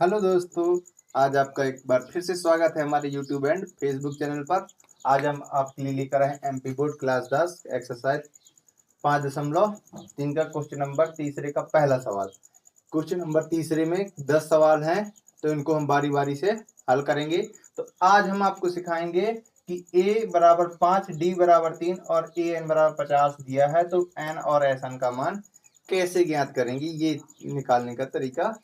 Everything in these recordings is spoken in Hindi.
हेलो दोस्तों, आज आपका एक बार फिर से स्वागत है हमारे यूट्यूब एंड फेसबुक चैनल पर। आज हम आपके लिए लेकर आए हैं एमपी बोर्ड क्लास 10 एक्सरसाइज 5.3 का क्वेश्चन नंबर तीसरे का पहला सवाल। क्वेश्चन नंबर तीसरे में 10 सवाल हैं, तो इनको हम बारी बारी से हल करेंगे। तो आज हम आपको सिखाएंगे कि a बराबर 5, d बराबर 3 और a n बराबर 50 दिया है, तो n और s n का मान कैसे ज्ञात करेंगे, ये निकालने का तरीका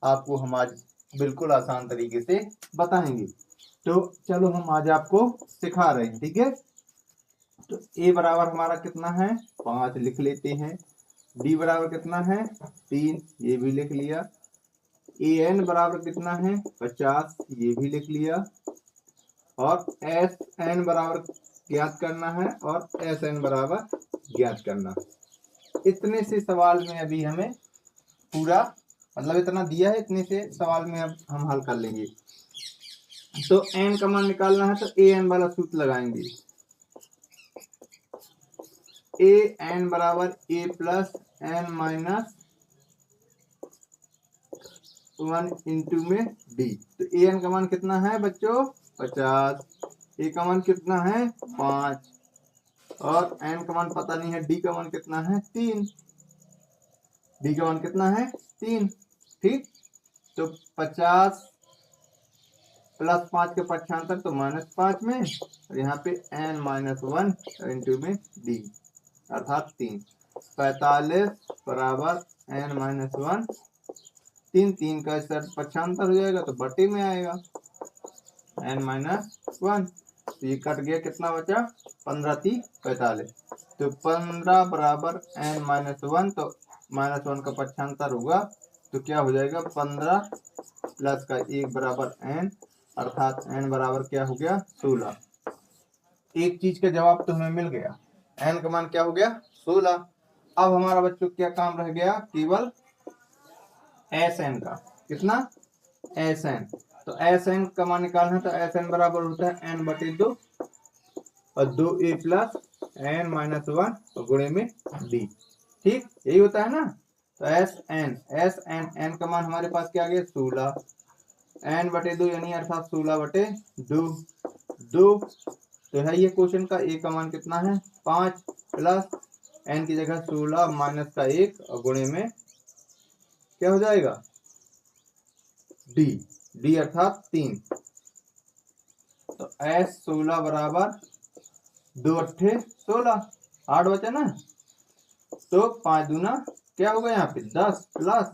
आपको हम आज बिल्कुल आसान तरीके से बताएंगे। तो चलो हम आज आपको सिखा रहे हैं, ठीक है। तो a बराबर हमारा कितना है 5 लिख लेते हैं। d बराबर कितना है 3, ये भी लिख लिया। an बराबर कितना है 50, ये भी लिख लिया। और एस एन बराबर ज्ञात करना है और एस एन बराबर ज्ञात करना है। इतने से सवाल में अभी हमें पूरा मतलब इतना दिया है, इतने से सवाल में अब हम हल कर लेंगे। तो एन का मान निकालना है, तो ए एन वाला सूत्र लगाएंगे। ए एन बराबर A plus N minus 1 into में डी। तो ए एन का मान कितना है बच्चों 50, ए का मान कितना है 5 और एन का मान पता नहीं है, डी का मान कितना है 3। डी का मान कितना है 3, ठीक। तो 50 प्लस 5 के पक्षांतर तो -5 में, और यहाँ पे n -1 इंटू में d अर्थात 3। 45 बराबर n-1, 3 का पक्षांतर हो जाएगा तो बटे में आएगा n-1। तो ये कट गया, कितना बचा 15 × 3 = 45। तो 15 बराबर n-1, तो -1 का पक्षांतर होगा तो क्या हो जाएगा 15 प्लस का 1 बराबर n, अर्थात n बराबर क्या हो गया 16। एक चीज का जवाब तो हमें मिल गया, n का मान क्या हो गया 16। अब हमारा बच्चों क्या काम रह गया, केवल एस एन का। कितना एस एन। तो एस एन का मान निकालना है, तो एस एन बराबर होता है n/2 और 2a प्लस n-1 और गुणे में d, ठीक यही होता है ना। तो एस एन एन का मान हमारे पास क्या आ गया 16, n/2 यानी अर्थात 16/2 2। तो है ये क्वेश्चन का ए का मान कितना है 5 प्लस n की जगह 16 माइनस का 1 और गुणे में क्या हो जाएगा डी, डी अर्थात 3। तो s 16 बराबर 2 अट्ठे 16, 8 बचा ना। तो 5 दूना क्या होगा यहाँ पे 10 प्लस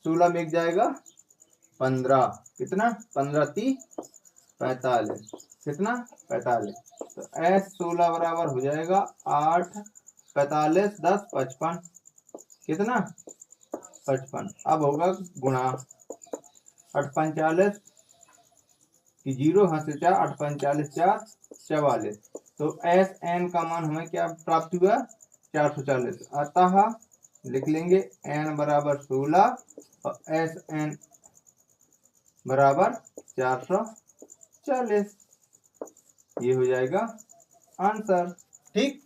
16 में एक जाएगा 15, कितना 15 × 3 = 45, कितना 45। तो s 16 बराबर हो जाएगा 8, 45 10 55, कितना 55। अब होगा गुणा 8 × 45 की 0 हाथ से 4, 8 × 45 4 44। तो एस एन का मान हमें क्या प्राप्त हुआ 440। अतः लिख लेंगे n बराबर 16 और एस एन बराबर 440। ये हो जाएगा आंसर, ठीक।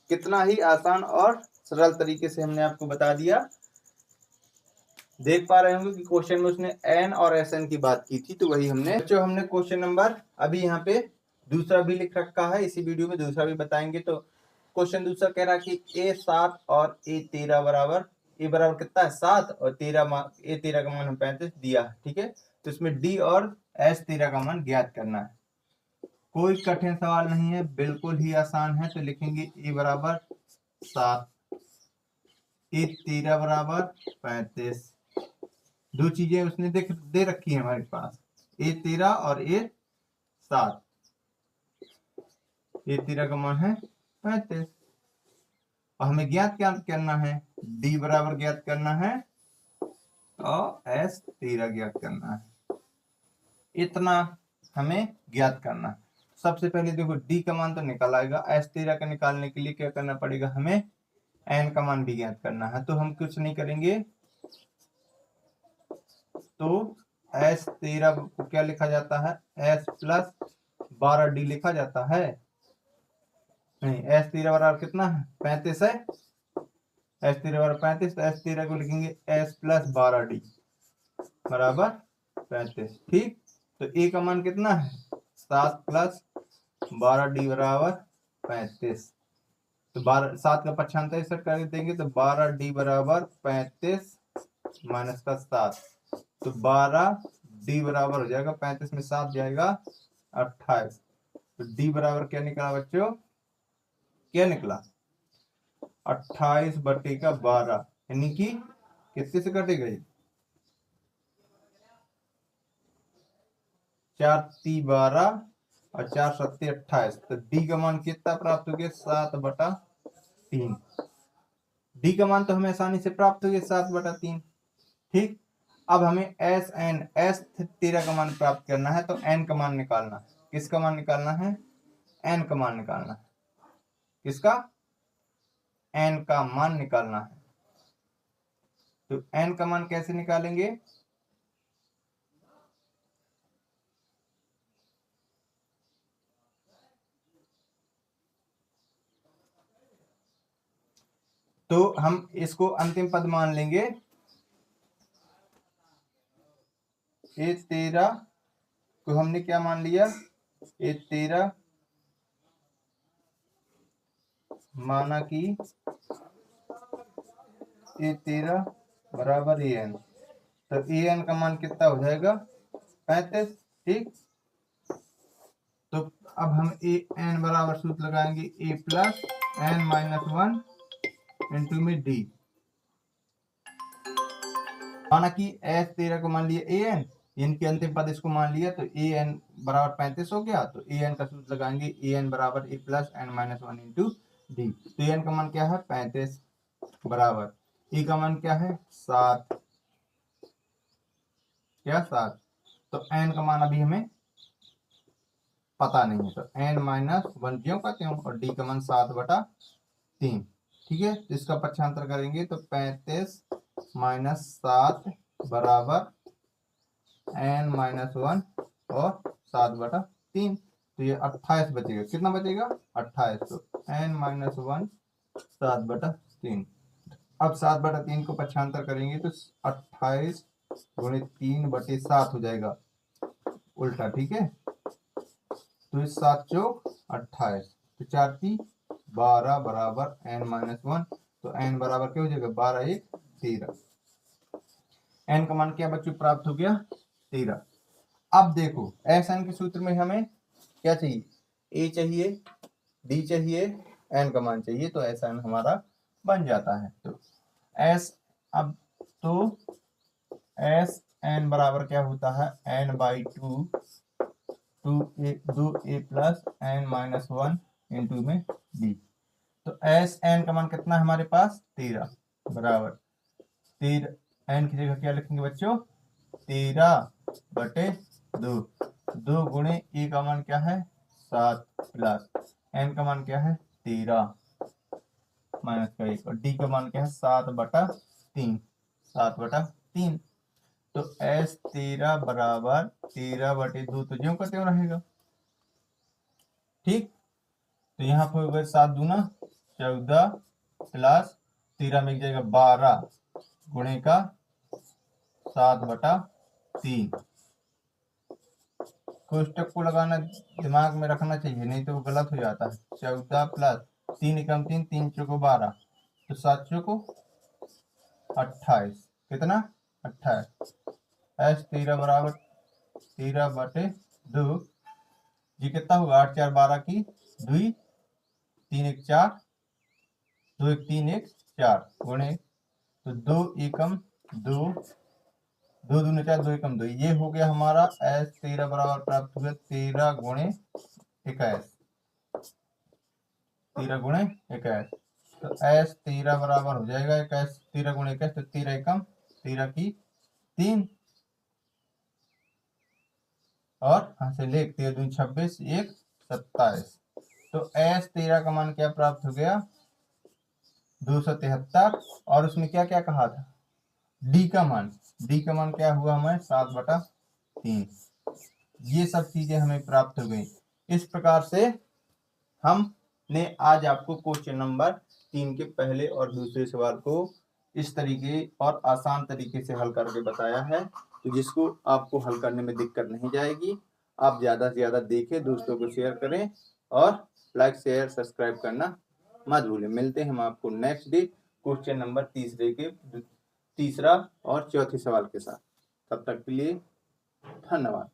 कितना ही आसान और सरल तरीके से हमने आपको बता दिया। देख पा रहे होंगे कि क्वेश्चन में उसने एन और एस एन की बात की थी, तो वही हमने क्वेश्चन नंबर अभी यहाँ पे दूसरा भी लिख रखा है, इसी वीडियो में दूसरा भी बताएंगे। तो क्वेश्चन दूसरा कह रहा है कि a7 और a13 बराबर, a बराबर कितना है 7 और a13 का मान हम 35 दिया है, ठीक है। तो इसमें d और s13 का मान ज्ञात करना है। कोई कठिन सवाल नहीं है, बिल्कुल ही आसान है। तो लिखेंगे a बराबर 7, a13 बराबर 35। दो चीजें उसने दे रखी है हमारे पास, a13 और a7। a13 का मान है 35 और हमें ज्ञात क्या करना है, d बराबर ज्ञात करना है और s13 ज्ञात करना है। इतना हमें ज्ञात करना है। सबसे पहले देखो d का मान तो निकल आएगा, s13 का निकालने के लिए क्या करना पड़ेगा, हमें n का मान भी ज्ञात करना है। तो हम कुछ नहीं करेंगे, तो s13 को क्या लिखा जाता है s प्लस 12d लिखा जाता है, नहीं s13 बराबर कितना है 35 है, s13 बराबर 35। तो s13 को लिखेंगे s प्लस 12d बराबर 35। ठीक, तो ए का मान कितना है 7 प्लस 12d बराबर 35। तो 12 7 का पक्षांतर सेट कर देंगे तो 12d बराबर 35 माइनस का 7, तो 12d बराबर हो जाएगा 35 में 7 जाएगा 28। तो d बराबर क्या निकला बच्चों, क्या निकला 28/12, यानी कि कितने से कटेगा ये 4 × 12 और 4 × 7 = 28। तो डी का मान कितना प्राप्त हो गया 7/3। डी का मान तो हमें आसानी से प्राप्त हो गया 7/3। ठीक, अब हमें एस थीटा का मान प्राप्त करना है, तो एन का मान निकालना है। किसका मान निकालना है, एन का मान निकालना है। किसका, एन का मान निकालना है। तो एन का मान कैसे निकालेंगे, तो हम इसको अंतिम पद मान लेंगे। ए 13 को हमने क्या मान लिया, ए 13 माना कि ए 13 बराबर ए एन। तो ए एन का मान कितना हो जाएगा 35। ठीक, तो अब हम ए एन बराबर सूत्र लगाएंगे ए प्लस एन माइनस 1 इंटू में डी। माना कि एस 13 को मान लिया ए एन, इनके अंतिम पद इसको मान लिया, तो ए एन बराबर 35 हो गया। तो ए एन का सूत्र लगाएंगे ए एन बराबर A plus N minus 1 into D. तो ए एन का मान क्या है 35 बराबर ई का मान क्या है 7, क्या 7। तो एन का मान अभी हमें पता नहीं है, तो एन माइनस 1 क्यों कहते हैं, और डी का मान 7/3। ठीक है, तो इसका पक्षांतर करेंगे तो 35 माइनस 7 बराबर एन माइनस 1 और 7/3। तो ये 28 बचेगा। कितना बचेगा 28। तो एन माइनस 1 7/3। अब 7/3 को पक्षांतर करेंगे तो 28 गुणित 3/7 हो जाएगा उल्टा। ठीक है, तो इस 7 चौक 28, तो 4 × 12 बराबर एन माइनस 1। तो एन बराबर क्या हो जाएगा 12 × 1 = 13। एन का मान क्या बच्चों प्राप्त हो गया 13। अब देखो एस एन के सूत्र में हमें क्या चाहिए, ए चाहिए, डी चाहिए, एन का मान चाहिए, तो एस एन हमारा बन जाता है। तो एस, अब तो एस एन बराबर क्या होता है n/2 2a plus N minus 1 into में डी। तो एस एन का मान कितना है हमारे पास 13 बराबर 13। एन की जगह क्या लिखेंगे बच्चों 13/2। 2 गुणे ए का मान क्या है 7 प्लस एन का मान क्या है 13 माइनस का 1, और डी का मान क्या है 7/3। 7/3। तो एस 13 बराबर 13/2 तो ज्यों का त्यों रहेगा। ठीक, तो यहाँ पर हो गए 7 दूना 14 प्लस 13 में जाएगा 12 गुणे का 7/3। कोष्टक को लगाना दिमाग में रखना चाहिए, नहीं तो वो गलत हो जाता है। 14 प्लस 3 × 3 3 चौको 12, तो 7 चौको 28। कितना 28। एस 13 बराबर 13/2। ये कितना होगा 8 × 4 = 12 की 2, 3 × 1 = 4, 2 × 3 = 4 गुणे, तो 2 एकम 2, 2 दूनी 4, 2 एकम 2। ये हो गया हमारा एस 13 बराबर प्राप्त हुआ 13 गुणे 21। 13 गुणे 21, तो एस 13 बराबर हो जाएगा 21। 13 गुणे 21, तो 13 एकम 13 की 3, और यहाँ से ले 13 दूनी 26, 1 27। तो एस 13 का मान क्या प्राप्त हो गया 273। और उसमें क्या क्या कहा था डी का मान, डी का मान क्या हुआ हमें 7/3। ये सब चीजें हमें प्राप्त हो गई। इस प्रकार से हमने आज आपको क्वेश्चन नंबर 3 के पहले और दूसरे सवाल को इस तरीके और आसान तरीके से हल करके बताया है। तो जिसको आपको हल करने में दिक्कत नहीं जाएगी। आप ज़्यादा से ज़्यादा देखें, दोस्तों को शेयर करें और लाइक शेयर सब्सक्राइब करना मत भूलें। मिलते हैं हम आपको नेक्स्ट डे क्वेश्चन नंबर तीसरा और चौथे सवाल के साथ। तब तक के लिए धन्यवाद।